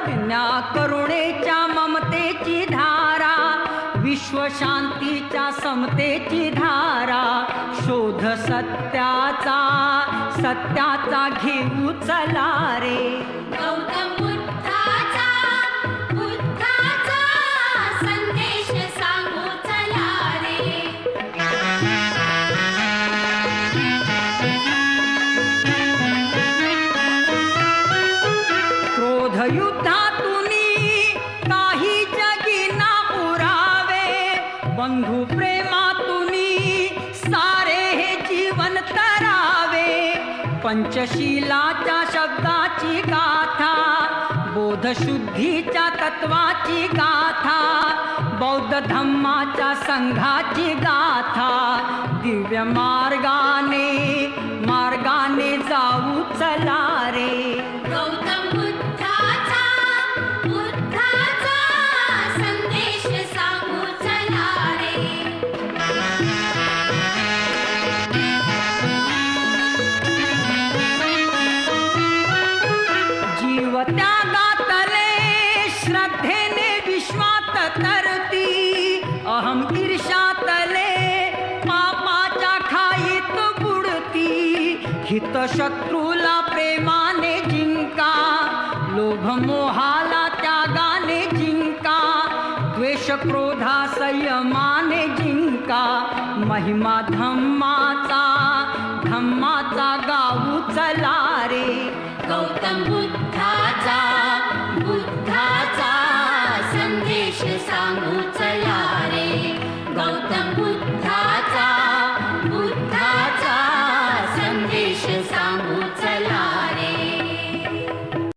दिन्या करुणेच्या ममतेची धारा, विश्वशांतीच्या समतेची धारा, शोध सत्याचा सत्याचा घेऊ चला रे. गौतम बुद्धाचा बुद्धाचा संदेश सांगू चला रे. क्रोध युद्धातुनी काही जगी ना उरावे, बंधू प्रेमातुनी सारे हे जीवन तरावे. पंचशीलाच्या शब्दाची गाथा, बोधशुद्धीच्या तत्वाची गाथा, बौद्ध धम्माच्या संघाची गाथा, दिव्य मार्गाने मार्गाने जाऊ चला रे. गौतम बुद्धाचा बुद्धाचा संदेश सांगू चला रे. जीव त्यागातले श्रद्धेने विश्वात तरती, अहम ईर्षातले पापाच्या खाईत बुडती. हित शत्रूला प्रेमाने जिंका, लोभ मोहाला त्यागाने जिंका, द्वेष क्रोधा संयमाने जिंका. महिमा धम्माचा धम्माचा गाऊ चला रे. गौतम बुद्धाचा बुद्धाचा संदेश सांगू चला रे. गौतम